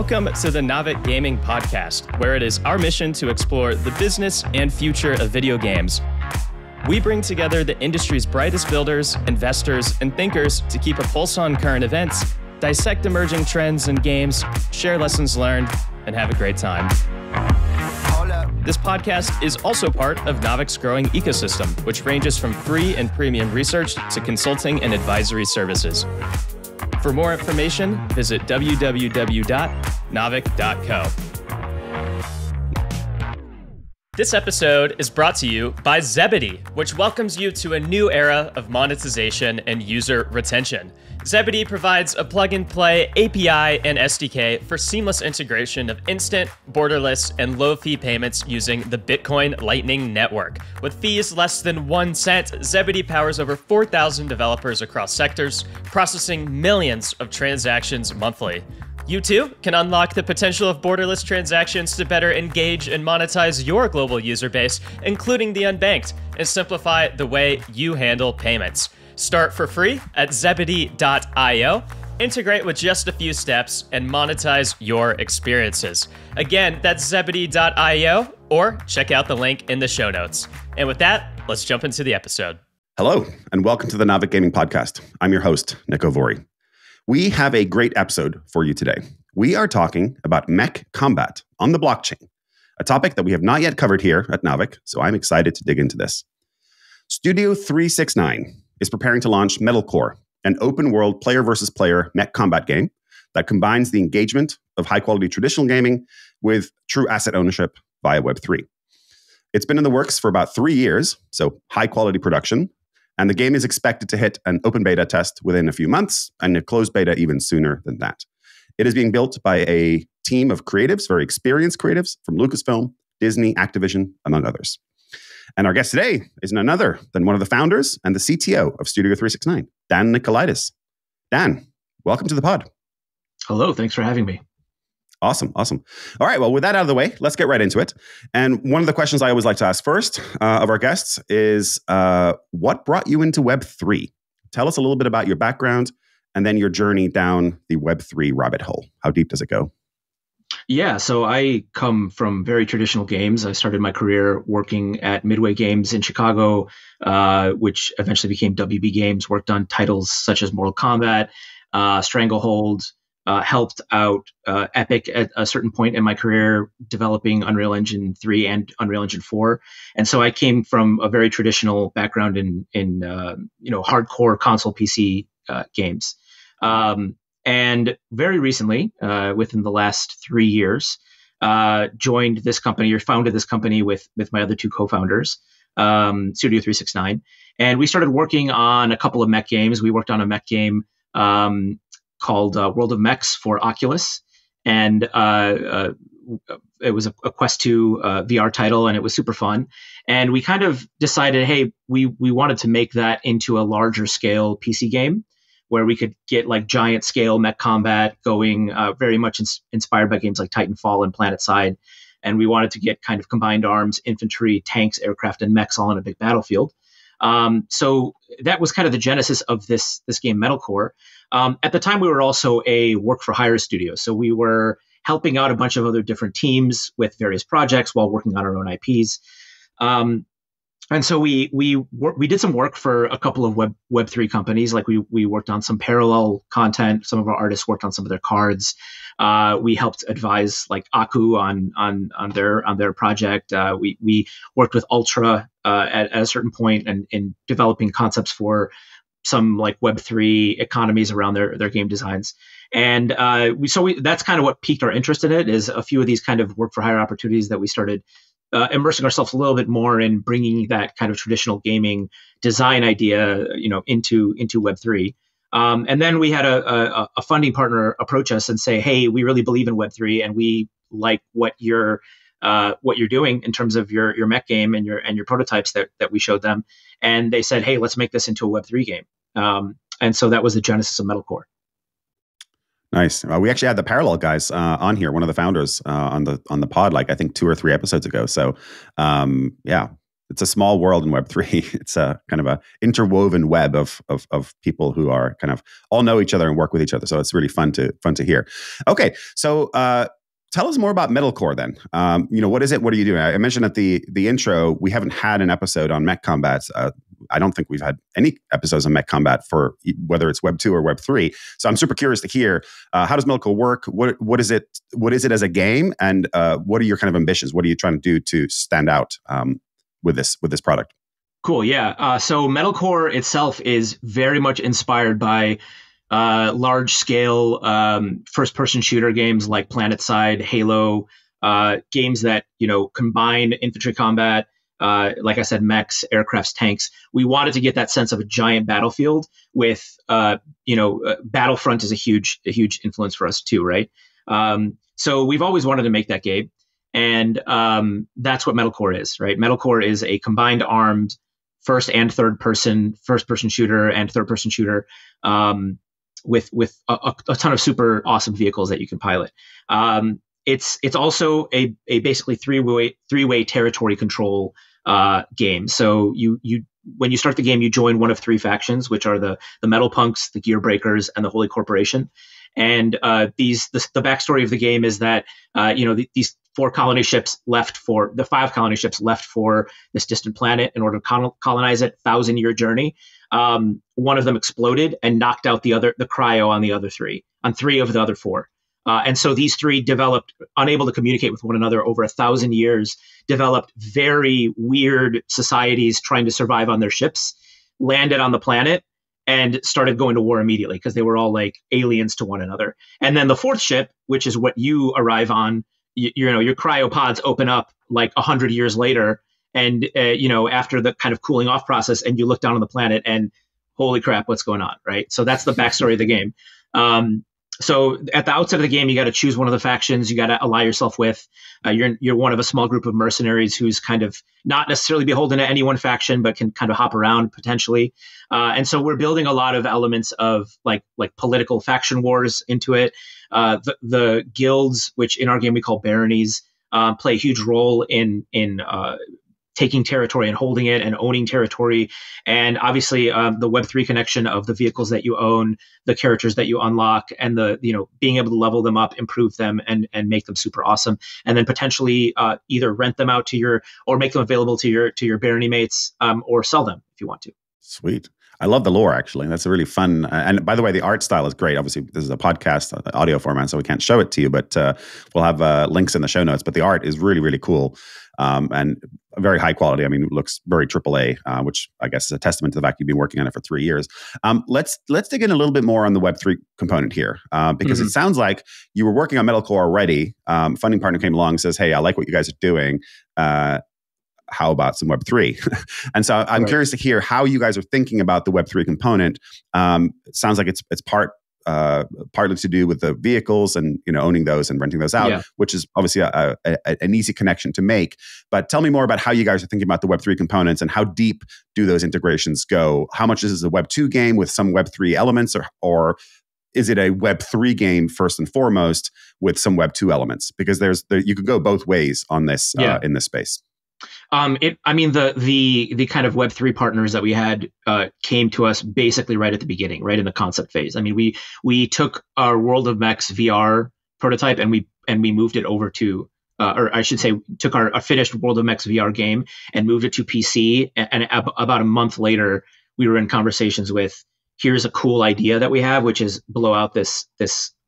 Welcome to the Navik Gaming Podcast, where it is our mission to explore the business and future of video games. We bring together the industry's brightest builders, investors, and thinkers to keep a pulse on current events, dissect emerging trends in games, share lessons learned, and have a great time. This podcast is also part of Navik's growing ecosystem, which ranges from free and premium research to consulting and advisory services. For more information, visit www.navik.co. This episode is brought to you by Zebedee, which welcomes you to a new era of monetization and user retention. Zebedee provides a plug-and-play API and SDK for seamless integration of instant, borderless, and low-fee payments using the Bitcoin Lightning Network. With fees less than 1 cent, Zebedee powers over 4,000 developers across sectors, processing millions of transactions monthly. You too can unlock the potential of borderless transactions to better engage and monetize your global user base, including the unbanked, and simplify the way you handle payments. Start for free at zebedee.io, integrate with just a few steps, and monetize your experiences. Again, that's zebedee.io, or check out the link in the show notes. And with that, let's jump into the episode. Hello, and welcome to the Navik Gaming Podcast. I'm your host, Niko Vuori. We have a great episode for you today. We are talking about mech combat on the blockchain, a topic that we have not yet covered here at Navik, so I'm excited to dig into this. Studio 369 is preparing to launch MetalCore, an open-world player-versus-player mech combat game that combines the engagement of high-quality traditional gaming with true asset ownership via Web3. It's been in the works for about 3 years, so high-quality production, and the game is expected to hit an open beta test within a few months and a closed beta even sooner than that. It is being built by a team of creatives, very experienced creatives from LucasFilm, Disney, Activision, among others. And our guest today is none other than one of the founders and the CTO of Studio 369, Dan Nicolaitis. Dan, welcome to the pod. Hello, thanks for having me. Awesome. All right, well, with that out of the way, let's get right into it. And one of the questions I always like to ask first of our guests is, what brought you into Web3? Tell us a little bit about your background and then your journey down the Web3 rabbit hole. How deep does it go? Yeah, so I come from very traditional games. I started my career working at Midway Games in Chicago, which eventually became WB Games, worked on titles such as Mortal Kombat, Stranglehold, helped out Epic at a certain point in my career developing Unreal Engine 3 and Unreal Engine 4. And so I came from a very traditional background in hardcore console PC games. And very recently, within the last 3 years, joined this company or founded this company with my other two co-founders, Studio 369. And we started working on a couple of mech games. We worked on a mech game called World of Mechs for Oculus. And it was a Quest 2 VR title, and it was super fun. And we kind of decided, hey, we wanted to make that into a larger scale PC game, where we could get like giant scale mech combat going, very much inspired by games like Titanfall and PlanetSide. And we wanted to get kind of combined arms, infantry, tanks, aircraft, and mechs all on a big battlefield. So that was kind of the genesis of this game, MetalCore. At the time, we were also a work-for-hire studio. So we were helping out a bunch of other different teams with various projects while working on our own IPs. And so we did some work for a couple of Web3 companies. Like we worked on some parallel content. Some of our artists worked on some of their cards. We helped advise like Aku on their project. We worked with Ultra at a certain point and in developing concepts for some like Web3 economies around their game designs. And that's kind of what piqued our interest in it, is a few of these kind of work for hire opportunities that we started immersing ourselves a little bit more in bringing that kind of traditional gaming design idea, into Web3. And then we had a funding partner approach us and say, hey, we really believe in Web3 and we like what you're doing in terms of your mech game and your prototypes that we showed them. And they said, hey, let's make this into a Web3 game. And so that was the genesis of MetalCore. Nice. We actually had the Parallel guys on here, one of the founders on the pod, like I think 2 or 3 episodes ago. So yeah, it's a small world in Web3. It's a kind of a interwoven web of people who are kind of all know each other and work with each other. So it's really fun to hear. Okay, so tell us more about MetalCore then. What is it? What are you doing? I mentioned at the intro, we haven't had an episode on Mech Combat. I don't think we've had any episodes on Mech Combat for whether it's Web 2 or Web 3. So I'm super curious to hear how does MetalCore work? What is it? What is it as a game? And what are your kind of ambitions? What are you trying to do to stand out with this product? Cool. Yeah. So MetalCore itself is very much inspired by large scale first-person shooter games like PlanetSide, Halo, games that combine infantry combat, like I said, mechs, aircrafts, tanks. We wanted to get that sense of a giant battlefield with Battlefront is a huge influence for us too, right? So we've always wanted to make that game, and that's what MetalCore is, right? MetalCore is a combined armed first person shooter and third person shooter. With a ton of super awesome vehicles that you can pilot. It's also a basically three-way territory control game. So you when you start the game, you join one of three factions, which are the Metal Punks, the Gear Breakers, and the Holy Corporation. And the backstory of the game is that these 5 colony ships left for this distant planet in order to colonize it. 1,000-year journey. One of them exploded and knocked out the cryo on 3 of the other 4. And so these 3 developed, unable to communicate with one another over 1,000 years, developed very weird societies trying to survive on their ships, landed on the planet, and started going to war immediately because they were all like aliens to one another. And then the 4th ship, which is what you arrive on, your cryopods open up like 100 years later. And, after the kind of cooling off process, and you look down on the planet and holy crap, what's going on, right? So that's the backstory of the game. So at the outset of the game, you got to choose one of the factions you got to ally yourself with. You're one of a small group of mercenaries who's kind of not necessarily beholden to any one faction, but can kind of hop around potentially. And so we're building a lot of elements of like political faction wars into it. The guilds, which in our game we call baronies, play a huge role in taking territory and holding it and owning territory. And obviously the Web3 connection of the vehicles that you own, the characters that you unlock, and being able to level them up, improve them, and make them super awesome. And then potentially either rent them out or make them available to your barony mates, or sell them if you want to. Sweet. I love the lore, actually. That's a really fun. And by the way, the art style is great. Obviously, this is a podcast, audio format, so we can't show it to you, but we'll have links in the show notes. But the art is really, really cool and very high quality. I mean, it looks very AAA, which I guess is a testament to the fact you've been working on it for 3 years. Let's dig in a little bit more on the Web3 component here, because it sounds like you were working on MetalCore already. Funding partner came along and says, hey, I like what you guys are doing. How about some Web3? And so I'm curious to hear how you guys are thinking about the Web3 component. It sounds like it's partly to do with the vehicles and owning those and renting those out, which is obviously an easy connection to make. But tell me more about how you guys are thinking about the Web3 components and how deep do those integrations go? How much is this a Web 2 game with some Web3 elements, or is it a Web 3 game first and foremost with some Web 2 elements? Because you could go both ways on this in this space. The kind of Web3 partners that we had came to us basically right at the beginning, right in the concept phase. I mean, we took our World of Mechs VR prototype and we moved it over to, or I should say, took our finished World of Mechs VR game and moved it to PC. And about a month later, we were in conversations with, here's a cool idea that we have, which is blow out this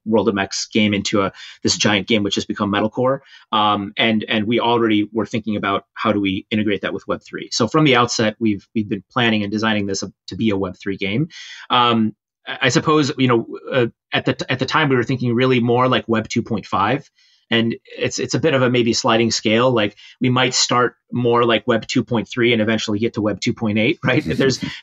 World of Mechs game into this giant game, which has become MetalCore. And we already were thinking about how do we integrate that with Web3. So from the outset, we've been planning and designing this to be a Web3 game. I suppose, at the time we were thinking really more like Web 2.5. And it's a bit of a maybe sliding scale. Like we might start more like Web 2.3 and eventually get to Web 2.8, right?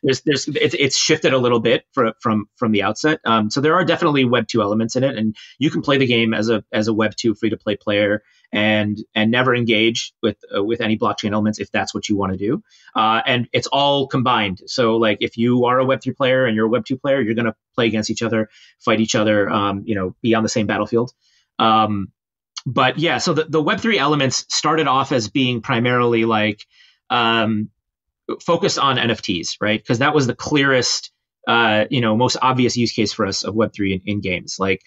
It's shifted a little bit from the outset. So there are definitely Web 2 elements in it, and you can play the game as a Web 2 free to play player and never engage with any blockchain elements if that's what you want to do. And it's all combined. So like if you are a Web 3 player and you're a Web 2 player, you're going to play against each other, fight each other, be on the same battlefield. But yeah, so the Web3 elements started off as being primarily like focused on NFTs, right? Because that was the clearest, most obvious use case for us of Web3 in games. Like,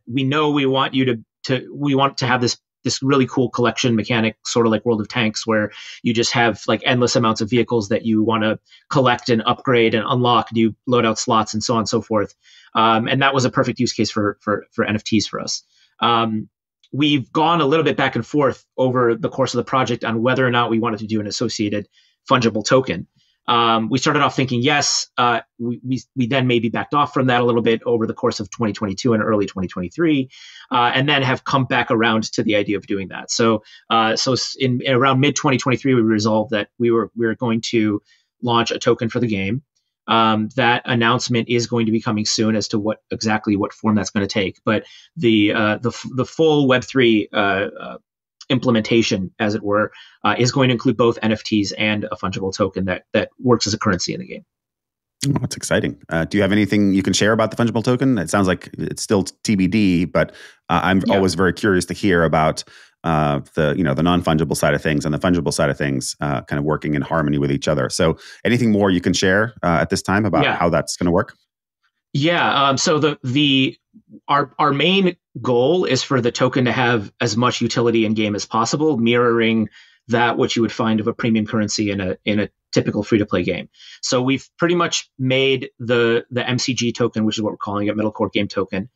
we know we want you we want to have this really cool collection mechanic, sort of like World of Tanks, where you just have like endless amounts of vehicles that you want to collect and upgrade and unlock new loadout slots and so on and so forth. And that was a perfect use case for NFTs for us. We've gone a little bit back and forth over the course of the project on whether or not we wanted to do an associated fungible token. We started off thinking yes. We then maybe backed off from that a little bit over the course of 2022 and early 2023, and then have come back around to the idea of doing that. So in around mid 2023, we resolved that we were going to launch a token for the game. That announcement is going to be coming soon as to what form that's going to take. But the full Web3 implementation, as it were, is going to include both NFTs and a fungible token that works as a currency in the game. Oh, that's exciting. Do you have anything you can share about the fungible token? It sounds like it's still TBD, but I'm always very curious to hear about the non-fungible side of things and the fungible side of things kind of working in harmony with each other. So anything more you can share at this time about how that's going to work? Yeah. So our main goal is for the token to have as much utility in game as possible, mirroring that which you would find of a premium currency in a typical free-to-play game. So we've pretty much made the MCG token, which is what we're calling it, MetalCore game token,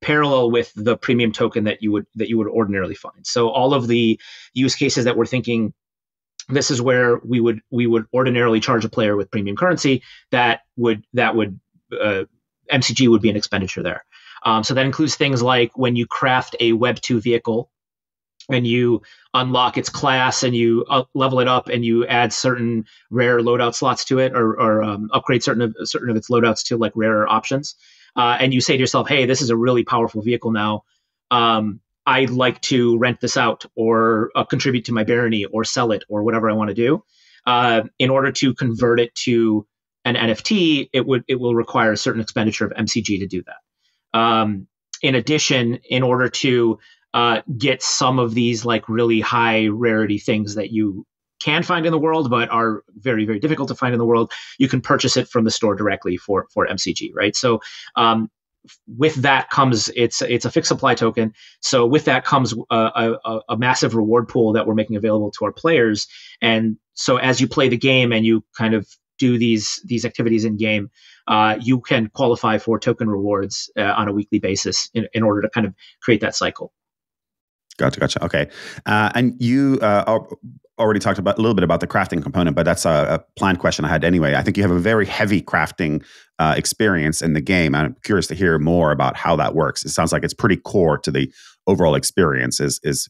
parallel with the premium token that you would ordinarily find. So all of the use cases that we're thinking, this is where we would ordinarily charge a player with premium currency, that would MCG would be an expenditure there. So that includes things like when you craft a Web2 vehicle and you unlock its class and you level it up and you add certain rare loadout slots to it, or upgrade certain of its loadouts to like rarer options. And you say to yourself, hey, this is a really powerful vehicle now. I'd like to rent this out or contribute to my barony or sell it or whatever I want to do. In order to convert it to an NFT, it will require a certain expenditure of MCG to do that. In addition, in order to get some of these like really high rarity things that you can find in the world but are very, very difficult to find in the world, you can purchase it from the store directly for MCG, right? So with that comes it's a fixed supply token. So with that comes a massive reward pool that we're making available to our players. And so as you play the game and you kind of do these activities in game, you can qualify for token rewards on a weekly basis in order to kind of create that cycle. Gotcha. Okay. And you already talked a little bit about the crafting component, but that's a planned question I had anyway. I think you have a very heavy crafting experience in the game. I'm curious to hear more about how that works. It sounds like it's pretty core to the overall experience is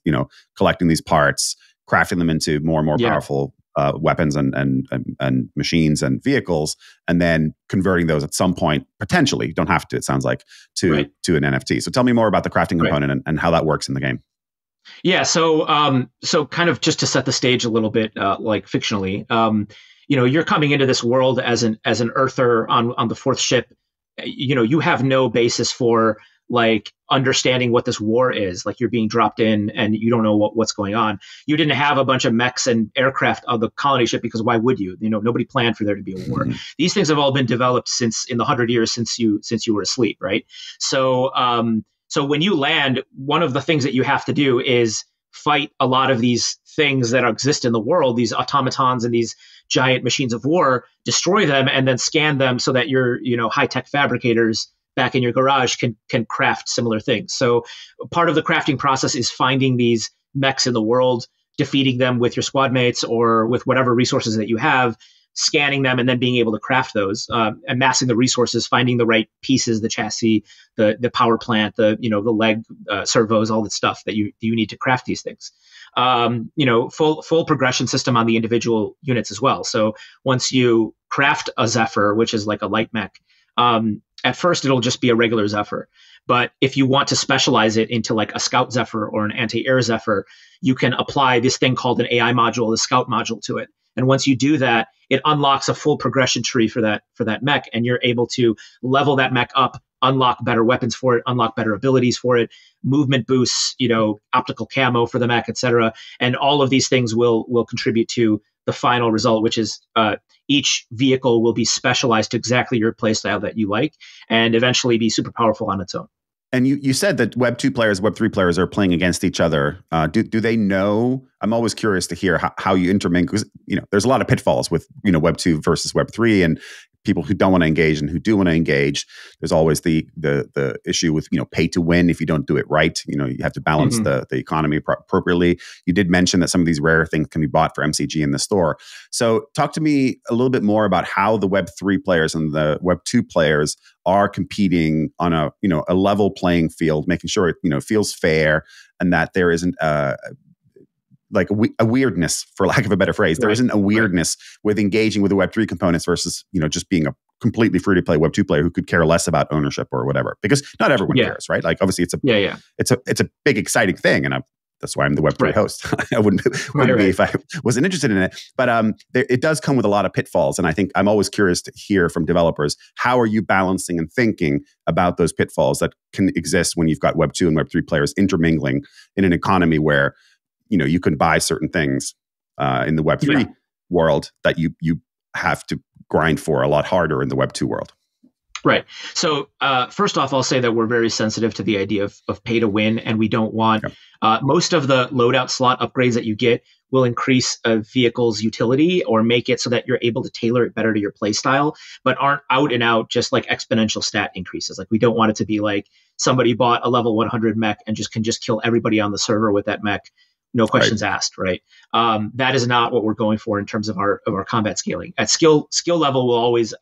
collecting these parts, crafting them into more and more powerful weapons and machines and vehicles, and then converting those at some point, potentially, you don't have to, it sounds like, to an NFT. So tell me more about the crafting component and how that works in the game. Yeah, so kind of just to set the stage a little bit, like fictionally, you're coming into this world as an Earther on the fourth ship. You have no basis for like understanding what this war is. Like you're being dropped in and you don't know what's going on. You didn't have a bunch of mechs and aircraft on the colony ship because why would you? Nobody planned for there to be a war. These things have all been developed in the 100 years since you were asleep, right? So when you land, one of the things that you have to do is fight a lot of these things that exist in the world, these automatons and these giant machines of war, destroy them and then scan them so that your high-tech fabricators back in your garage can craft similar things. So part of the crafting process is finding these mechs in the world, defeating them with your squad mates or with whatever resources that you have, scanning them and then being able to craft those, amassing the resources, finding the right pieces, the chassis, the power plant, the leg servos, all the stuff that you need to craft these things. Full progression system on the individual units as well. So once you craft a Zephyr, which is like a light mech, at first it'll just be a regular Zephyr. But if you want to specialize it into like a Scout Zephyr or an anti-air Zephyr, you can apply this thing called an AI module, the Scout module, to it. And once you do that, it unlocks a full progression tree for that mech, and you're able to level that mech up unlock better weapons for it, unlock better abilities for it, movement boosts, optical camo for the mech, etc. And all of these things will contribute to the final result, which is each vehicle will be specialized to exactly your playstyle that you like, and eventually be super powerful on its own. And you said that Web 2 players, Web 3 players are playing against each other. Do they know? I'm always curious to hear how you intermingle, because there's a lot of pitfalls with Web 2 versus Web 3, and people who don't want to engage and who do want to engage. There's always the issue with pay to win if you don't do it right. You have to balance the economy appropriately. You did mention that some of these rare things can be bought for MCG in the store. So talk to me a little bit more about how the Web 3 players and the Web 2 players are competing on a level playing field, making sure it feels fair and that there isn't like a weirdness, for lack of a better phrase. There isn't a weirdness with engaging with the Web 3 components versus just being a completely free to play Web 2 player who could care less about ownership or whatever. Because not everyone cares, right? Like obviously it's a big exciting thing, and that's why I'm the Web 3 host. I wouldn't be if I wasn't interested in it. But it does come with a lot of pitfalls, and I think I'm always curious to hear from developers, how are you balancing and thinking about those pitfalls that can exist when you've got Web 2 and Web 3 players intermingling in an economy where you can buy certain things in the Web 3 world that you have to grind for a lot harder in the Web 2 world. Right. So first off, I'll say that we're very sensitive to the idea of pay to win, and we don't want most of the loadout slot upgrades that you get will increase a vehicle's utility or make it so that you're able to tailor it better to your play style, but aren't out and out just like exponential stat increases. Like we don't want it to be like somebody bought a level 100 mech and can kill everybody on the server with that mech. No questions asked, right? That is not what we're going for in terms of our combat scaling. At skill level, we'll always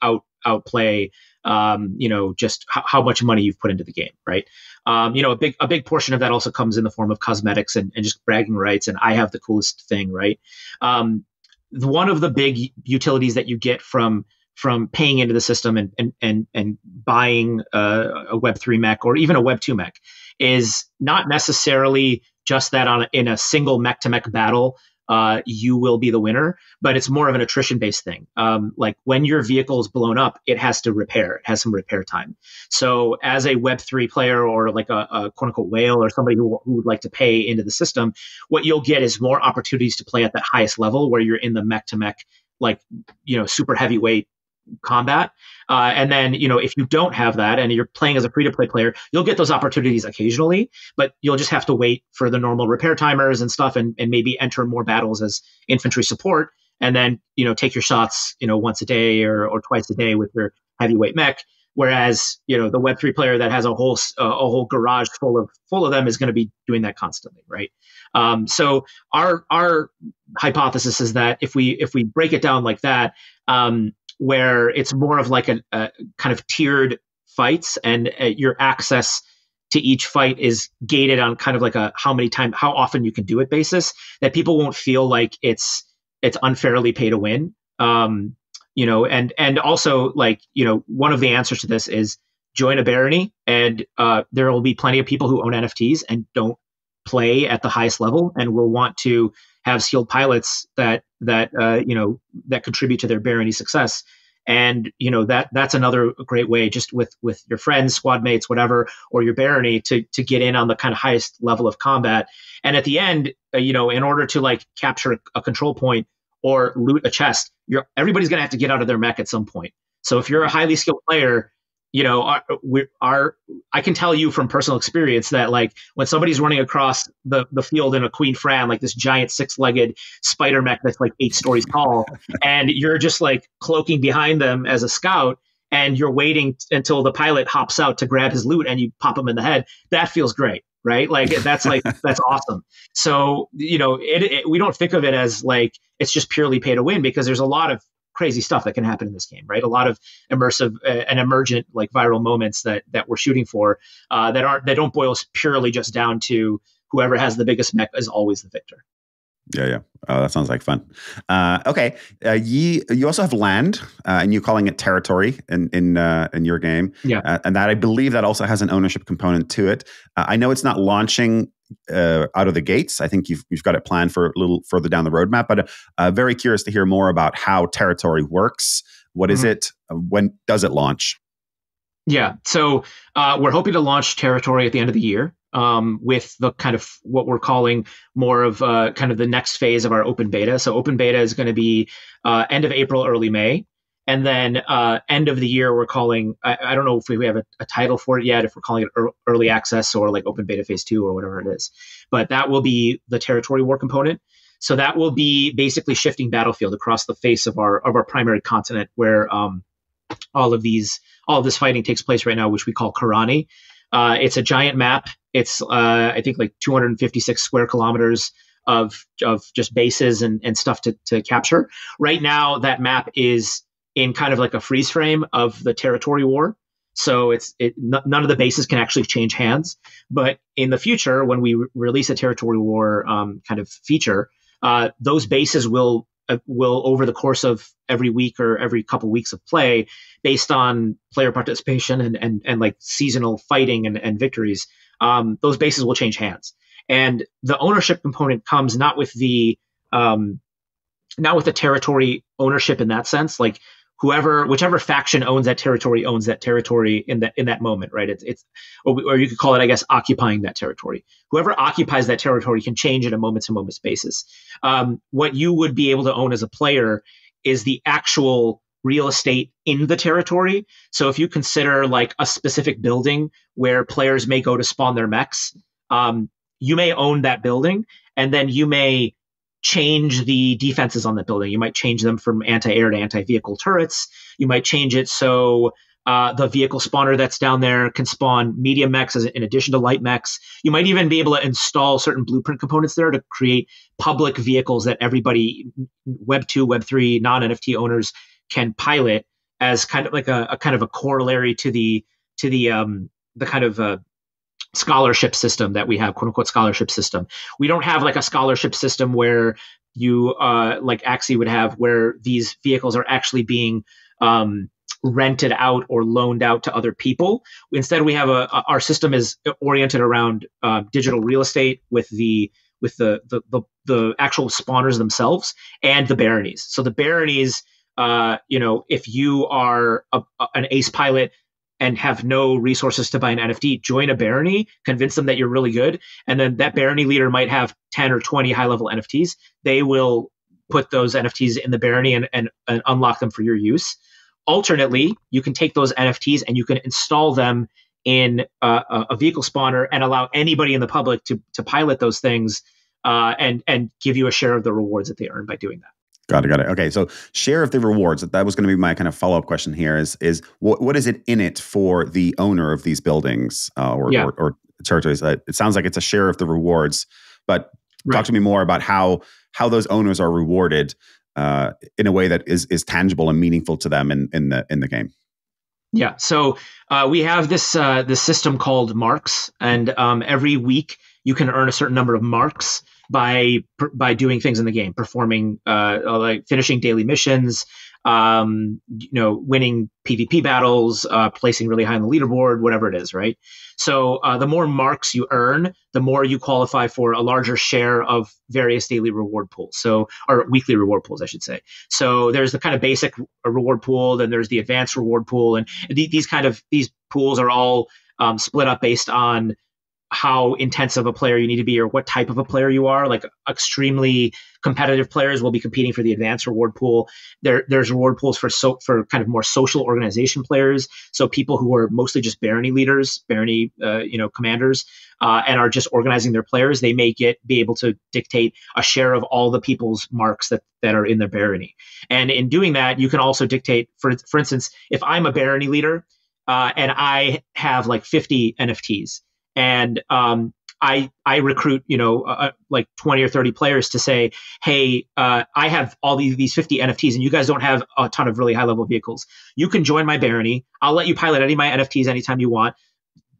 outplay, just how much money you've put into the game, right? A big portion of that also comes in the form of cosmetics and just bragging rights. And I have the coolest thing, right? One of the big utilities that you get from paying into the system and buying a Web3 mech or even a Web2 mech is not necessarily just that in a single mech to mech battle, you will be the winner, but it's more of an attrition based thing. Like when your vehicle is blown up, it has to repair. It has some repair time. So as a Web3 player or like a quote unquote whale or somebody who would like to pay into the system, what you'll get is more opportunities to play at that highest level where you're in the mech to mech, like, super heavyweight combat. And then, if you don't have that and you're playing as a free-to-play player, you'll get those opportunities occasionally, but you'll just have to wait for the normal repair timers and stuff and maybe enter more battles as infantry support and then, take your shots, once a day or twice a day with your heavyweight mech. Whereas, the Web3 player that has a whole garage full of them is going to be doing that constantly, right? So our hypothesis is that if we break it down like that, where it's more of like a kind of tiered fights and your access to each fight is gated on kind of like how often you can do it basis, that people won't feel like it's unfairly pay to win. And also like, one of the answers to this is join a barony, and there will be plenty of people who own NFTs and don't play at the highest level and will want to have skilled pilots that contribute to their barony success. And, that's another great way, just with your friends, squad mates, whatever, or your barony to get in on the kind of highest level of combat. And at the end, in order to like capture a control point or loot a chest, everybody's going to have to get out of their mech at some point. So if you're a highly skilled player, I can tell you from personal experience that like when somebody's running across the field in a Queen Fran, like this giant 6-legged spider mech that's like 8 stories tall, and you're just like cloaking behind them as a scout, and you're waiting until the pilot hops out to grab his loot and you pop him in the head, that feels great, right? Like that's awesome. So, we don't think of it as like it's just purely pay to win, because there's a lot of crazy stuff that can happen in this game, right? A lot of immersive and emergent like viral moments that we're shooting for that don't boil purely just down to whoever has the biggest mech is always the victor. Yeah. Oh, that sounds like fun. Okay. You also have land, and you're calling it territory in your game. Yeah. And that I believe that also has an ownership component to it. I know it's not launching out of the gates. I think you've got it planned for a little further down the roadmap, but very curious to hear more about how territory works. What is it? When does it launch? Yeah. So we're hoping to launch territory at the end of the year with the kind of what we're calling more of kind of the next phase of our open beta. So open beta is going to be end of April, early May. And then end of the year, we're calling, I don't know if we have a title for it yet, if we're calling it early access or like open beta phase 2 or whatever it is. But that will be the territory war component. So that will be basically shifting battlefield across the face of our primary continent where all of this fighting takes place right now, which we call Karani. It's a giant map. It's I think like 256 square kilometers of just bases and stuff to capture. Right now, that map is in kind of like a freeze frame of the territory war. So none of the bases can actually change hands. But in the future, when we release a territory war kind of feature, those bases will over the course of every week or every couple weeks of play, based on player participation and like seasonal fighting and victories, those bases will change hands. And the ownership component comes not with the territory ownership in that sense, like whichever faction owns that territory in that moment, right? Or you could call it, I guess, occupying that territory. Whoever occupies that territory can change at a moment-to-moment basis. What you would be able to own as a player is the actual real estate in the territory. So if you consider like a specific building where players may go to spawn their mechs, you may own that building, and then you may change the defenses on that building. You might change them from anti-air to anti-vehicle turrets. You might change it so the vehicle spawner that's down there can spawn medium mechs in addition to light mechs. You might even be able to install certain blueprint components there to create public vehicles that everybody, Web2, Web3, non-NFT owners can pilot as kind of like a kind of a corollary to the kind of scholarship system that we have, quote unquote scholarship system. We don't have like a scholarship system where you like Axie would have, where these vehicles are actually being rented out or loaned out to other people. Instead, we have our system is oriented around digital real estate with the actual spawners themselves and the baronies. So the baronies, if you are an ace pilot and have no resources to buy an NFT, join a barony, convince them that you're really good, and then that barony leader might have 10 or 20 high-level NFTs. They will put those NFTs in the barony and unlock them for your use. Alternately, you can take those NFTs and you can install them in a vehicle spawner and allow anybody in the public to pilot those things and give you a share of the rewards that they earn by doing that. Got it. Okay, so share of the rewards. That was going to be my kind of follow-up question here is what is it in it for the owner of these buildings or territories? It sounds like it's a share of the rewards, but talk to me more about how those owners are rewarded in a way that is tangible and meaningful to them in the game. Yeah, so we have this system called marks, and every week you can earn a certain number of marks by doing things in the game, performing like finishing daily missions, winning PvP battles, placing really high on the leaderboard, whatever it is, right? So the more marks you earn, the more you qualify for a larger share of various daily reward pools. Or weekly reward pools, I should say. So there's the kind of basic reward pool, then there's the advanced reward pool, and these pools are all split up based on how intensive a player you need to be or what type of a player you are. Like extremely competitive players will be competing for the advanced reward pool. There's reward pools for kind of more social organization players. So people who are mostly just barony leaders, barony commanders, and are just organizing their players, they may be able to dictate a share of all the people's marks that are in their barony. And in doing that, you can also dictate, for instance, if I'm a barony leader and I have like 50 NFTs, and I recruit, like 20 or 30 players to say, hey, I have all these 50 NFTs and you guys don't have a ton of really high level vehicles. You can join my barony. I'll let you pilot any of my NFTs anytime you want.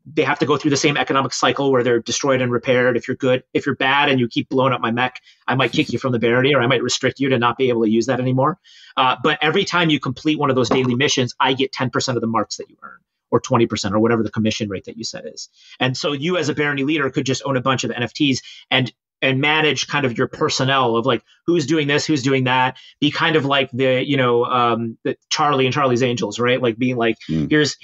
They have to go through the same economic cycle where they're destroyed and repaired. If you're good, if you're bad and you keep blowing up my mech, I might kick you from the barony, or I might restrict you to not be able to use that anymore. But every time you complete one of those daily missions, I get 10% of the marks that you earn, or 20%, or whatever the commission rate that you set is. And so you as a barony leader could just own a bunch of NFTs and manage kind of your personnel of like who's doing this, who's doing that. Be kind of like the the Charlie and Charlie's Angels, right? Like being like here's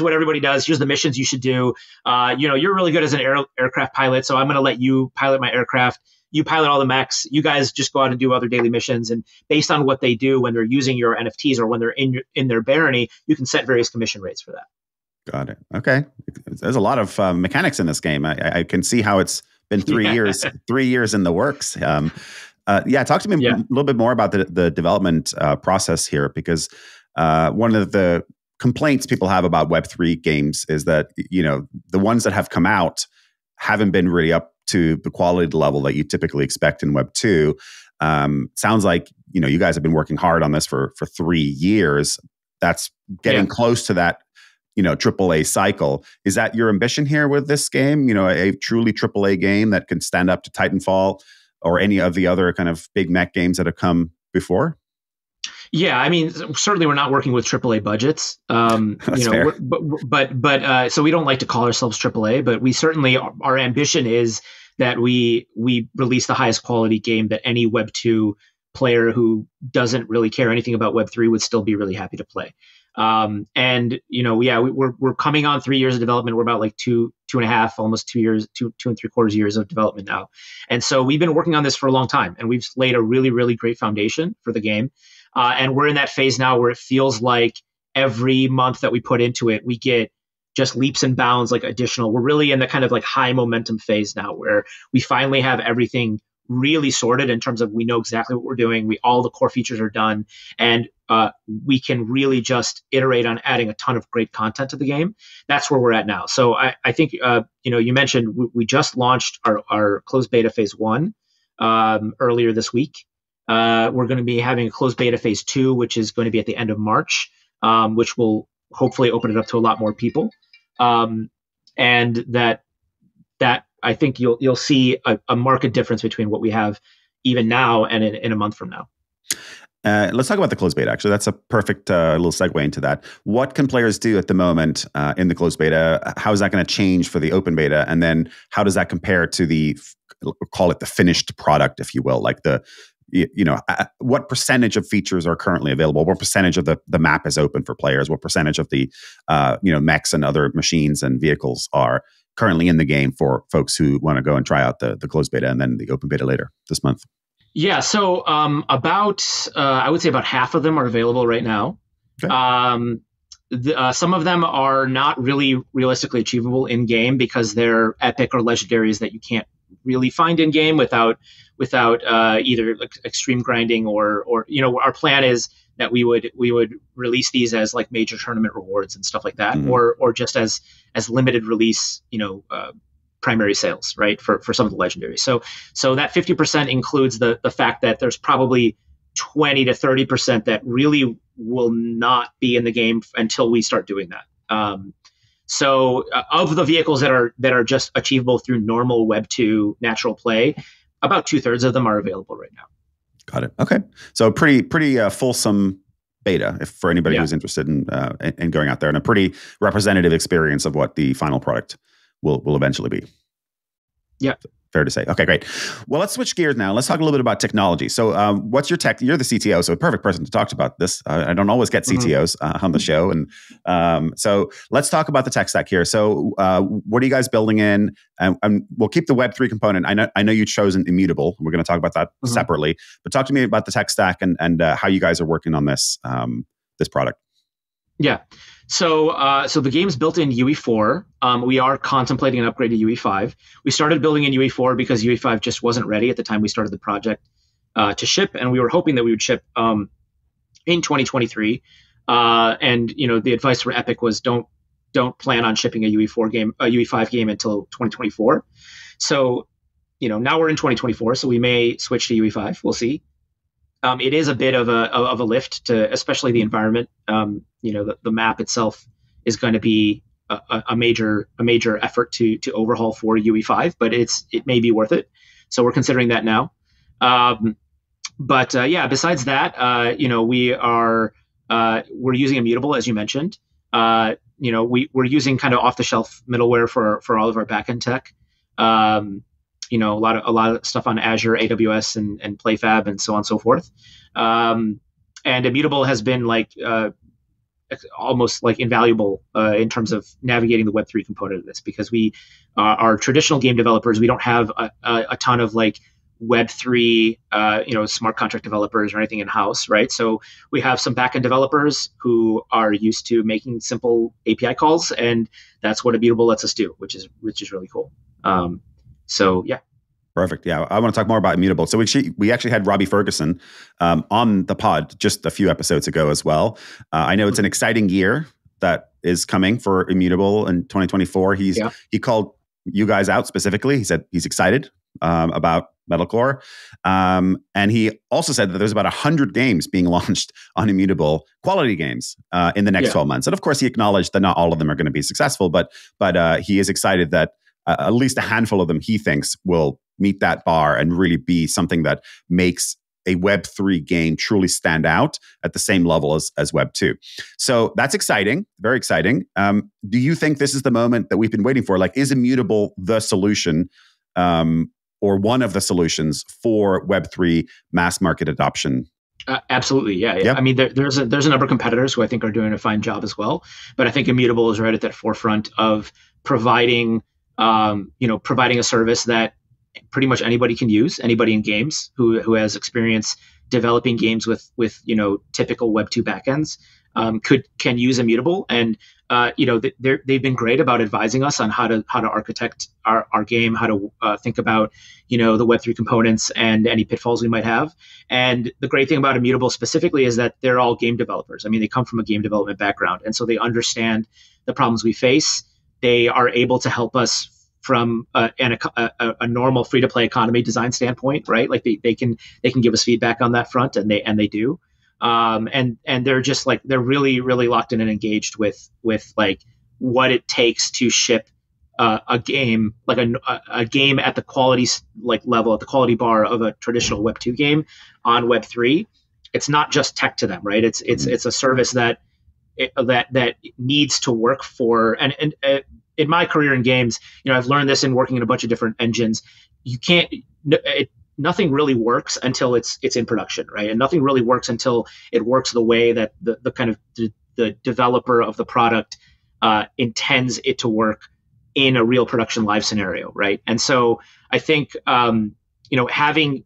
what everybody does. Here's the missions you should do. You're really good as an aircraft pilot, so I'm going to let you pilot my aircraft. You pilot all the mechs. You guys just go out and do other daily missions, and based on what they do when they're using your NFTs or when they're in their barony, you can set various commission rates for that. Got it. Okay, there's a lot of mechanics in this game. I can see how it's been 3 years, 3 years in the works. Talk to me a little bit more about the development process here, because one of the complaints people have about Web3 games is that the ones that have come out haven't been really up to the quality level that you typically expect in Web 2. Sounds like you guys have been working hard on this for 3 years. That's getting close to that AAA cycle. Is that your ambition here with this game? A truly AAA game that can stand up to Titanfall or any of the other kind of big mech games that have come before? Yeah, I mean, certainly we're not working with AAA budgets. Fair. But so we don't like to call ourselves AAA, but we certainly, our ambition is that we release the highest quality game that any Web 2 player who doesn't really care anything about Web 3 would still be really happy to play. We're coming on 3 years of development. We're about like two and a half, almost 2 years, two and 3/4 years of development now. And so we've been working on this for a long time, and we've laid a really, really great foundation for the game. And we're in that phase now where it feels like every month that we put into it, we get just leaps and bounds, like additional. We're really in the kind of like high momentum phase now where we finally have everything really sorted in terms of we know exactly what we're doing. All the core features are done, and we can really just iterate on adding a ton of great content to the game. That's where we're at now. So I think, you mentioned we just launched our closed beta phase 1 earlier this week. We're going to be having a closed beta phase 2, which is going to be at the end of March, which will hopefully open it up to a lot more people. And that I think you'll see a marked difference between what we have even now and in a month from now. Let's talk about the closed beta. Actually, that's a perfect little segue into that. What can players do at the moment in the closed beta? How is that going to change for the open beta? And then how does that compare to call it the finished product, if you will? Like what percentage of features are currently available? What percentage of the map is open for players? What percentage of the mechs and other machines and vehicles are currently in the game for folks who want to go and try out the closed beta and then the open beta later this month? Yeah, so I would say about half of them are available right now. Okay. Some of them are not really realistically achievable in game because they're epic or legendaries that you can't really find in game without either like extreme grinding or our plan is that we would release these as like major tournament rewards and stuff like that, or just as limited release, primary sales, right, for some of the legendaries. So that 50% includes the fact that there's probably 20 to 30% that really will not be in the game until we start doing that. So of the vehicles that are just achievable through normal Web 2 natural play, about 2/3 of them are available right now. Got it. Okay, so pretty fulsome beta for anybody who's interested in going out there, and a pretty representative experience of what the final product will eventually be. Yeah. Fair to say. Okay, great. Well, let's switch gears now. Let's talk a little bit about technology. So what's your tech? You're the CTO, so a perfect person to talk about this. I don't always get CTOs on the show. And so let's talk about the tech stack here. So what are you guys building in? And we'll keep the Web3 component. I know you've chosen Immutable. We're going to talk about that separately. But talk to me about the tech stack and how you guys are working on this product. Yeah. So the game's built in UE4. We are contemplating an upgrade to UE5. We started building in UE4 because UE5 just wasn't ready at the time we started the project to ship, and we were hoping that we would ship in 2023. And the advice for Epic was don't plan on shipping a UE5 game until 2024. So now we're in 2024, so we may switch to UE5. We'll see. It is a bit of a lift to, especially the environment. The map itself is going to be a major effort to overhaul for UE5, but it may be worth it. So we're considering that now. Besides that, we're using Immutable, as you mentioned. We're using kind of off the shelf middleware for all of our backend tech. a lot of stuff on Azure, AWS, and PlayFab, and so on and so forth. And Immutable has been almost invaluable in terms of navigating the Web3 component of this, because we are traditional game developers. We don't have a ton of Web3 smart contract developers or anything in house, right? So we have some backend developers who are used to making simple API calls, and that's what Immutable lets us do, which is really cool. So yeah. Perfect. Yeah, I want to talk more about Immutable. So we actually had Robbie Ferguson on the pod just a few episodes ago as well. I know it's an exciting year that is coming for Immutable in 2024. He called you guys out specifically. He said he's excited about MetalCore. And he also said that there's about 100 games being launched on Immutable, quality games, in the next 12 months. And of course, he acknowledged that not all of them are going to be successful, but he is excited that at least a handful of them he thinks will meet that bar and really be something that makes a Web3 game truly stand out at the same level as Web2. So that's exciting, very exciting. Do you think this is the moment that we've been waiting for? Is Immutable the solution or one of the solutions for Web3 mass market adoption? Absolutely, yeah. I mean, there's a number of competitors who I think are doing a fine job as well, but I think Immutable is right at that forefront of providing a service that pretty much anybody can use, anybody in games who has experience developing games with typical Web2 backends can use Immutable. And they've been great about advising us on how to architect our game, how to think about the Web3 components and any pitfalls we might have. And the great thing about Immutable specifically is that they're all game developers. I mean, they come from a game development background, and so they understand the problems we face. They are able to help us from a normal free-to-play economy design standpoint, right? They can give us feedback on that front, and they do. And they're just they're really, really locked in and engaged with what it takes to ship a game, a game at the quality level, at the quality bar of a traditional Web2 game on Web3. It's not just tech to them, right? It's a service that needs to work for and in my career in games, I've learned this in working in a bunch of different engines. Nothing really works until it's in production, right? And nothing really works until it works the way that the developer of the product intends it to work in a real production live scenario, right? And so I think having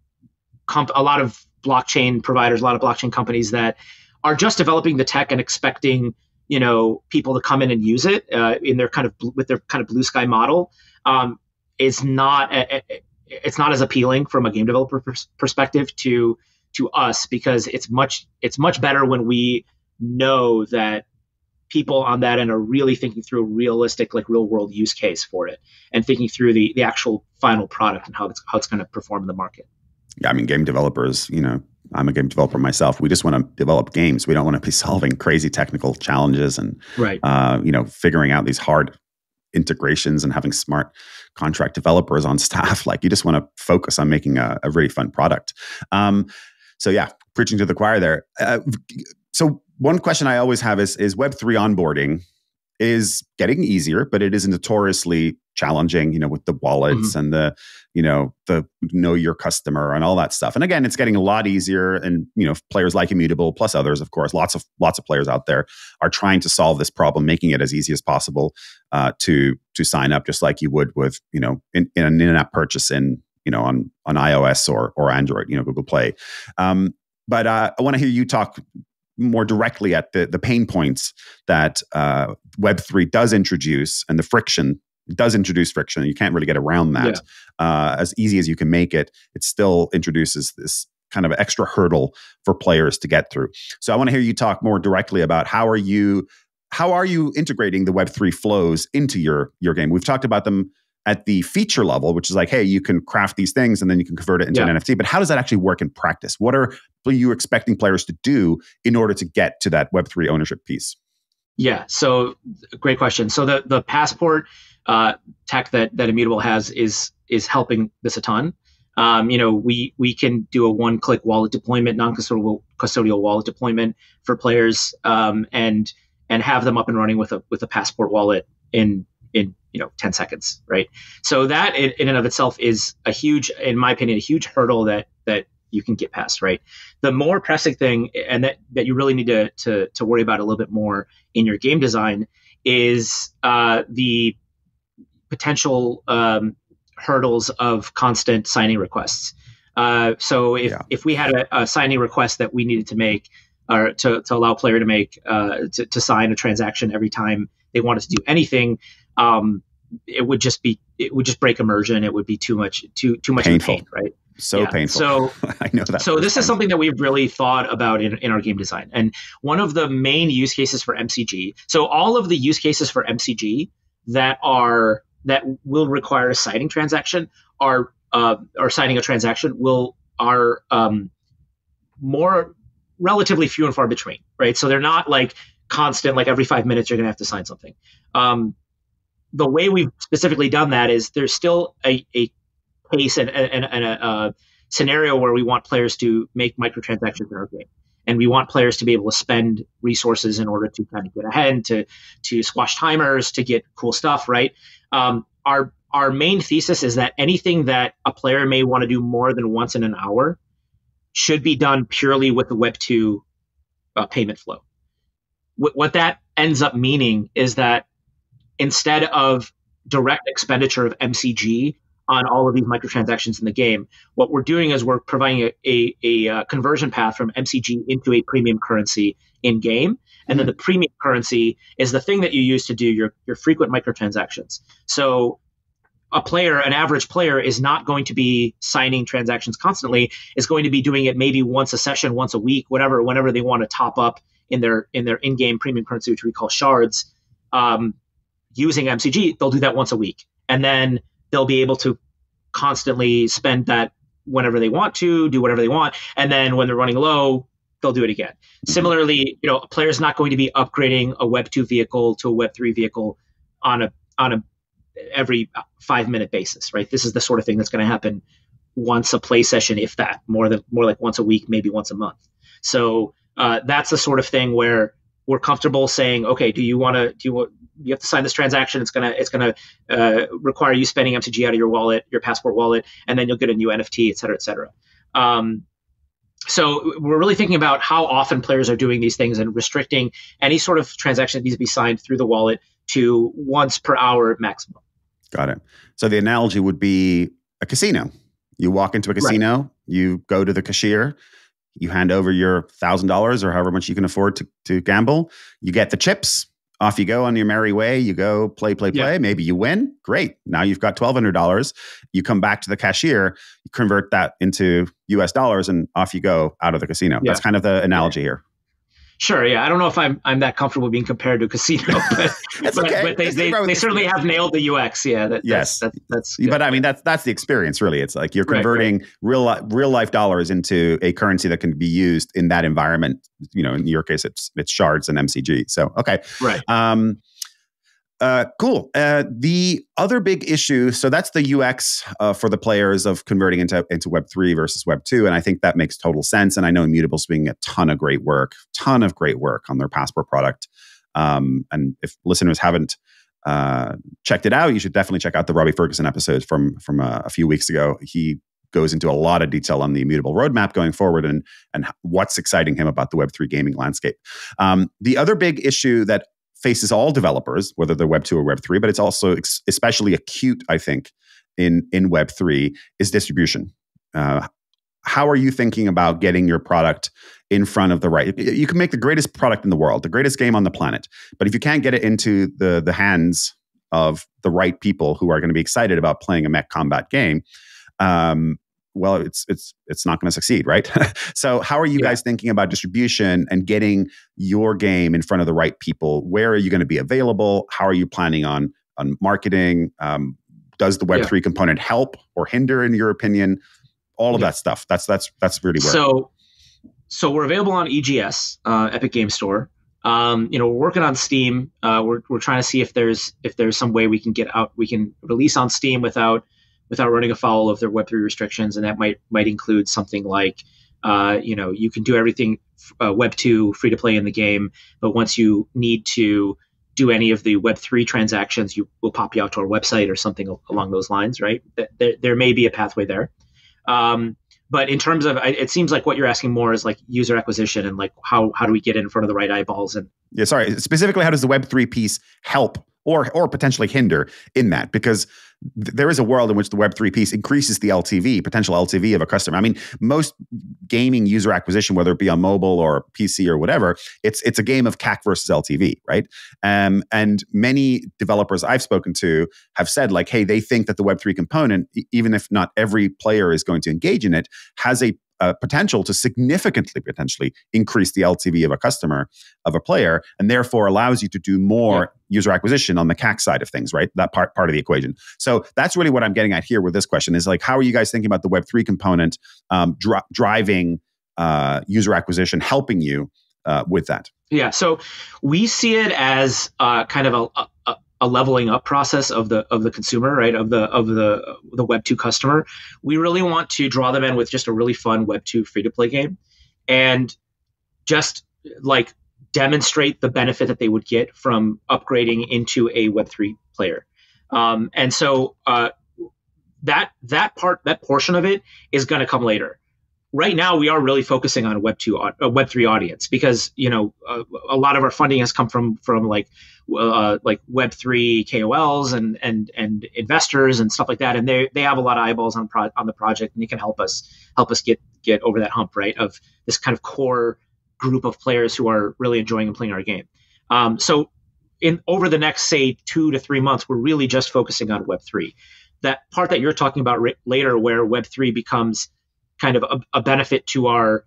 a lot of blockchain providers, a lot of blockchain companies that are just developing the tech and expecting people to come in and use it in their with their kind of blue sky model is not it's not as appealing from a game developer perspective to us, because it's much better when we know that people on that end are really thinking through a realistic real world use case for it and thinking through the actual final product and how it's going to perform in the market. Yeah, I mean, game developers, I'm a game developer myself. We just want to develop games. We don't want to be solving crazy technical challenges and, figuring out these hard integrations and having smart contract developers on staff. You just want to focus on making a really fun product. So yeah, preaching to the choir there. So one question I always have is Web3 onboarding is getting easier, but it is notoriously challenging, with the wallets and the know your customer and all that stuff. And again, it's getting a lot easier. And, players like Immutable plus others, of course, lots of players out there are trying to solve this problem, making it as easy as possible to sign up, just like you would with, in an in-app purchase on iOS or Android, Google Play. But I want to hear you talk more directly at the pain points that Web3 does introduce, and the friction. It does introduce friction. You can't really get around that. As easy as you can make it, it still introduces this kind of extra hurdle for players to get through. So I want to hear you talk more directly about how are you integrating the Web3 flows into your game? We've talked about them at the feature level, which is hey, you can craft these things and then you can convert it into an NFT. But how does that actually work in practice? What are you expecting players to do in order to get to that Web3 ownership piece? Yeah, so great question. So the passport tech that Immutable has is helping this a ton. We can do a one-click wallet deployment, non-custodial wallet deployment for players, and have them up and running with a passport wallet in in 10 seconds, right? So that in and of itself is a huge, in my opinion, a huge hurdle that you can get past, right? The more pressing thing, and that you really need to worry about a little bit more in your game design, is the potential hurdles of constant signing requests. So if we had a signing request that we needed to make, or to allow a player to make to sign a transaction every time they wanted to do anything, it would just break immersion. It would be too much painful, pain, right? Painful. So I know that. So this is something that we've really thought about in our game design. And one of the main use cases for MCG, so all of the use cases for MCG that will require a signing transaction or signing a transaction are more relatively few and far between, right? So they're not like constant, like every 5 minutes you're going to have to sign something. The way we've specifically done that is there's still a case and a scenario where we want players to make microtransactions in our game. And we want players to be able to spend resources in order to kind of get ahead, to squash timers, to get cool stuff, right? Our main thesis is that anything that a player may want to do more than once in an hour should be done purely with the Web2 payment flow. What that ends up meaning is that instead of direct expenditure of MCG on all of these microtransactions in the game, what we're doing is we're providing a conversion path from MCG into a premium currency in game. And then the premium currency is the thing that you use to do your frequent microtransactions. So an average player is not going to be signing transactions constantly, is going to be doing it maybe once a session, once a week, whenever they want to top up in their in-game premium currency, which we call shards, using MCG. They'll do that once a week. And then they'll be able to constantly spend that whenever they want to, do whatever they want. And then when they're running low, they'll do it again. Similarly, a player's not going to be upgrading a Web2 vehicle to a Web3 vehicle on a every 5-minute basis, right? This is the sort of thing that's going to happen once a play session, if that, more like once a week, maybe once a month. So that's the sort of thing where we're comfortable saying, okay, you have to sign this transaction. It's gonna require you spending MCG out of your wallet, your Passport wallet, and then you'll get a new NFT, et cetera, et cetera. So we're really thinking about how often players are doing these things and restricting any sort of transaction that needs to be signed through the wallet to once per hour maximum. Got it. So the analogy would be a casino. You walk into a casino, right. You go to the cashier, you hand over your $1,000 or however much you can afford to gamble. You get the chips. Off you go on your merry way. You go play. Yeah. Maybe you win. Great. Now you've got $1,200. You come back to the cashier, you convert that into US dollars, and off you go out of the casino. Yeah. That's kind of the analogy here. Sure. Yeah. I don't know if I'm that comfortable being compared to a casino, but they certainly have nailed the UX. Yeah. That's good. But I mean, that's the experience, really. It's like you're converting real life dollars into a currency that can be used in that environment. In your case, it's shards and MCG. So, okay. Right. Cool. The other big issue, so that's the UX for the players of converting into Web3 versus Web2, and I think that makes total sense. And I know Immutable's doing a ton of great work on their Passport product. And if listeners haven't checked it out, you should definitely check out the Robbie Ferguson episode from a few weeks ago. He goes into a lot of detail on the Immutable roadmap going forward and what's exciting him about the Web3 gaming landscape. The other big issue that faces all developers, whether they're Web2 or Web3, but it's also especially acute, I think, in Web3, is distribution. How are you thinking about getting your product in front of the right? You can make the greatest product in the world, the greatest game on the planet, but if you can't get it into the hands of the right people who are going to be excited about playing a mech combat game, well, it's not going to succeed, right? So how are you guys thinking about distribution and getting your game in front of the right people? Where are you going to be available? How are you planning on marketing? Does the Web3 component help or hinder, in your opinion? All of that stuff. That's really where. So we're available on EGS, Epic Game Store. We're working on Steam. We're trying to see if there's some way we can release on Steam without running afoul of their Web3 restrictions, and that might include something like, you can do everything Web2 free to play in the game, but once you need to do any of the Web3 transactions, we'll pop you out to our website or something along those lines, right? There may be a pathway there. But in terms of, it seems like what you're asking more is like user acquisition and like how do we get in front of the right eyeballs? And yeah, sorry, specifically, how does the Web3 piece help or potentially hinder in that? Because there is a world in which the Web3 piece increases the potential LTV of a customer. I mean, most gaming user acquisition, whether it be on mobile or PC or whatever, it's a game of CAC versus LTV, right? And many developers I've spoken to have said like, hey, they think that the Web3 component, even if not every player is going to engage in it, has a potential to significantly potentially increase the LTV of a customer, of a player, and therefore allows you to do more user acquisition on the CAC side of things, right? That part of the equation. So that's really what I'm getting at here with this question is like, how are you guys thinking about the Web3 component driving user acquisition, helping you with that? Yeah, so we see it as kind of a leveling up process of the consumer, right? Of the Web2 customer. We really want to draw them in with just a really fun Web2 free to play game, and just like demonstrate the benefit that they would get from upgrading into a Web3 player. And so that portion of it is going to come later. Right now, we are really focusing on a Web3 audience because a lot of our funding has come from like Web3 KOLs and investors and stuff like that, and they have a lot of eyeballs on the project, and they can help us get over that hump, right? Of this kind of core group of players who are really enjoying and playing our game. So over the next, say, 2 to 3 months, we're really just focusing on Web3. That part that you're talking about later, where Web3 becomes kind of a benefit to our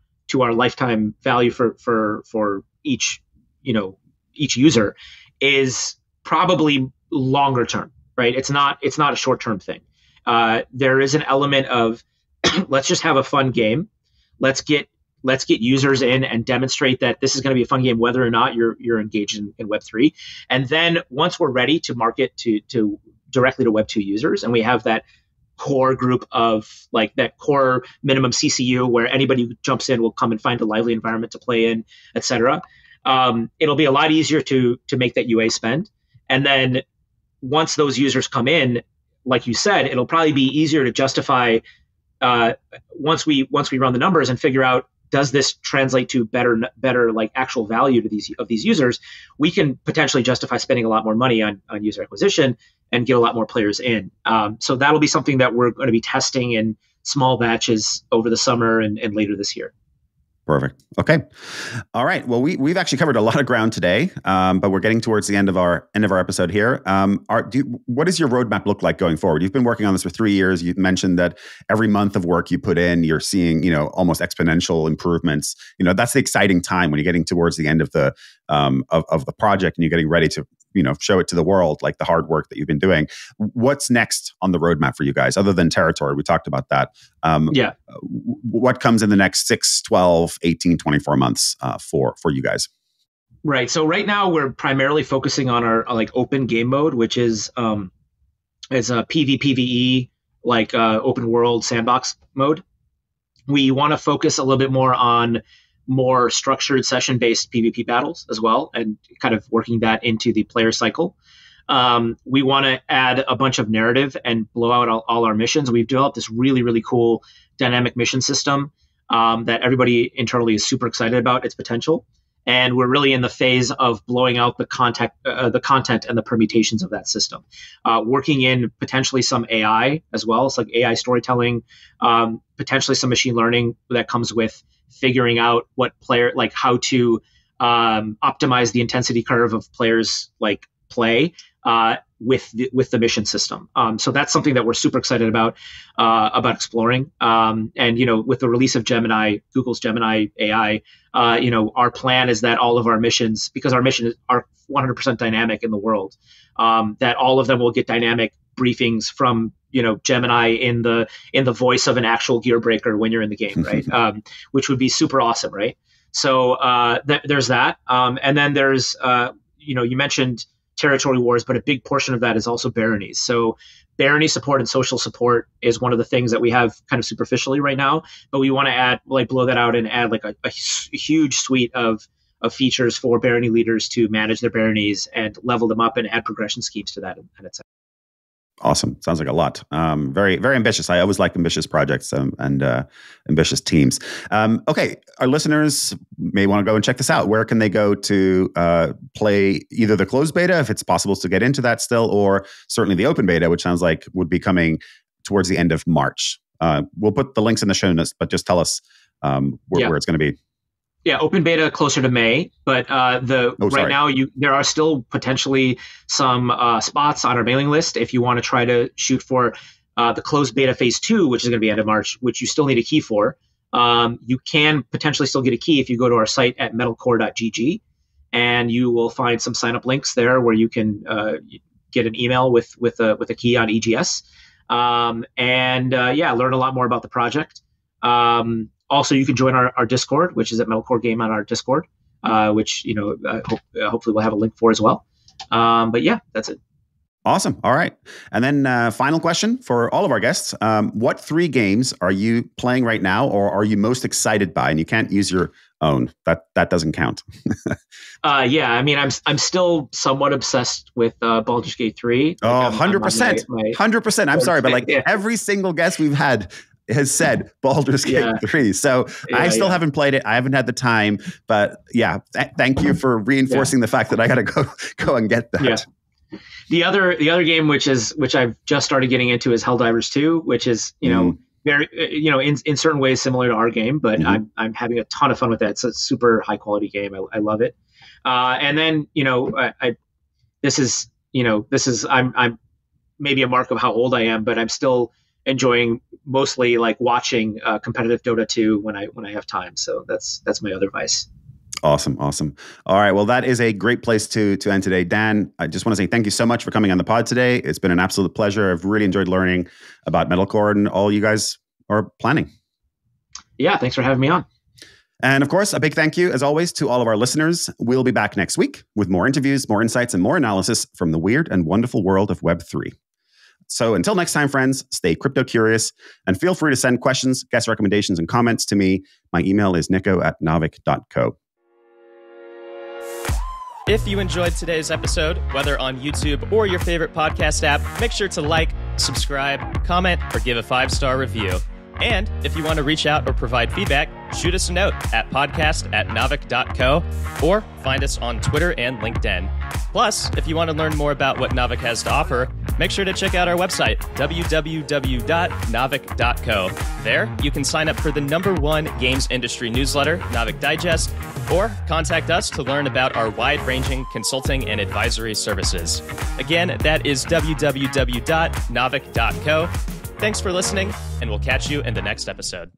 lifetime value for each user, is probably longer term, right? It's not a short term thing. There is an element of let's just have a fun game. Let's get users in and demonstrate that this is going to be a fun game, whether or not you're engaged in Web3. And then once we're ready to market to directly to Web2 users, and we have that core group of like that core minimum CCU where anybody who jumps in will come and find a lively environment to play in, et cetera. It'll be a lot easier to make that UA spend. And then once those users come in, like you said, it'll probably be easier to justify once we run the numbers and figure out, does this translate to better like actual value to these users? We can potentially justify spending a lot more money on user acquisition and get a lot more players in. So that'll be something that we're going to be testing in small batches over the summer and later this year. Perfect. Okay. All right. Well, we've actually covered a lot of ground today, but we're getting towards the end of our episode here. What does your roadmap look like going forward? You've been working on this for 3 years. You mentioned that every month of work you put in, you're seeing, almost exponential improvements. That's the exciting time when you're getting towards the end of the project and you're getting ready to show it to the world, like the hard work that you've been doing. What's next on the roadmap for you guys, other than territory? We talked about that. What comes in the next 6, 12, 18, 24 months for you guys? Right. So right now we're primarily focusing on our like open game mode, which is a PvPvE, like open world sandbox mode. We want to focus a little bit more on more structured session-based PvP battles as well, and kind of working that into the player cycle. We want to add a bunch of narrative and blow out all our missions. We've developed this really, really cool dynamic mission system that everybody internally is super excited about its potential. And we're really in the phase of blowing out the content and the permutations of that system, working in potentially some AI as well. It's like AI storytelling, potentially some machine learning that comes with figuring out how to optimize the intensity curve of players like play with the mission system. So that's something that we're super excited about exploring. And with the release of Gemini, Google's Gemini AI, our plan is that all of our missions, because our missions are 100% dynamic in the world, that all of them will get dynamic briefings from Gemini in the voice of an actual gear breaker when you're in the game, right? Which would be super awesome, right? So there's that, and then there's you mentioned territory wars, but a big portion of that is also baronies. So barony support and social support is one of the things that we have kind of superficially right now, but we want to blow that out and add like a huge suite of of features for barony leaders to manage their baronies and level them up and add progression schemes to that, and etc. Awesome. Sounds like a lot. Very, very ambitious. I always like ambitious projects and ambitious teams. Okay. Our listeners may want to go and check this out. Where can they go to play either the closed beta, if it's possible to get into that still, or certainly the open beta, which sounds like would be coming towards the end of March? We'll put the links in the show notes, but just tell us where it's going to be. Yeah, open beta closer to May, but right now there are still potentially some spots on our mailing list if you want to try to shoot for the closed beta phase 2, which is going to be end of March, which you still need a key for. You can potentially still get a key if you go to our site at metalcore.gg, and you will find some sign up links there where you can get an email with a key on EGS, and learn a lot more about the project. Also, you can join our Discord, which is at MetalCore Game on our Discord, which hopefully we'll have a link for as well. But yeah, that's it. Awesome. All right. And then final question for all of our guests. What 3 games are you playing right now or are you most excited by? And you can't use your own. That doesn't count. I'm still somewhat obsessed with Baldur's Gate 3. 100%. 100%. I'm sorry, but every single guest we've had has said Baldur's Gate 3. So I still haven't played it. I haven't had the time. But thank you for reinforcing the fact that I got to go and get that. Yeah. The other game which I've just started getting into is Helldivers 2, which is very in certain ways similar to our game, but I'm having a ton of fun with that. It's a super high quality game. I love it. And then this is I'm maybe a mark of how old I am, but I'm still enjoying mostly watching competitive Dota 2 when I have time. So that's my other vice. Awesome. All right. Well, that is a great place to end today. Dan, I just want to say thank you so much for coming on the pod today. It's been an absolute pleasure. I've really enjoyed learning about MetalCore and all you guys are planning. Yeah. Thanks for having me on. And of course, a big thank you, as always, to all of our listeners. We'll be back next week with more interviews, more insights, and more analysis from the weird and wonderful world of Web3. So until next time, friends, stay crypto curious and feel free to send questions, guest recommendations, and comments to me. My email is nico@naavik.co. If you enjoyed today's episode, whether on YouTube or your favorite podcast app, make sure to like, subscribe, comment, or give a 5-star review. And if you want to reach out or provide feedback, shoot us a note at podcast@naavik.co or find us on Twitter and LinkedIn. Plus, if you want to learn more about what Naavik has to offer, make sure to check out our website, www.naavik.co. There, you can sign up for the #1 games industry newsletter, Naavik Digest, or contact us to learn about our wide-ranging consulting and advisory services. Again, that is www.naavik.co. Thanks for listening, and we'll catch you in the next episode.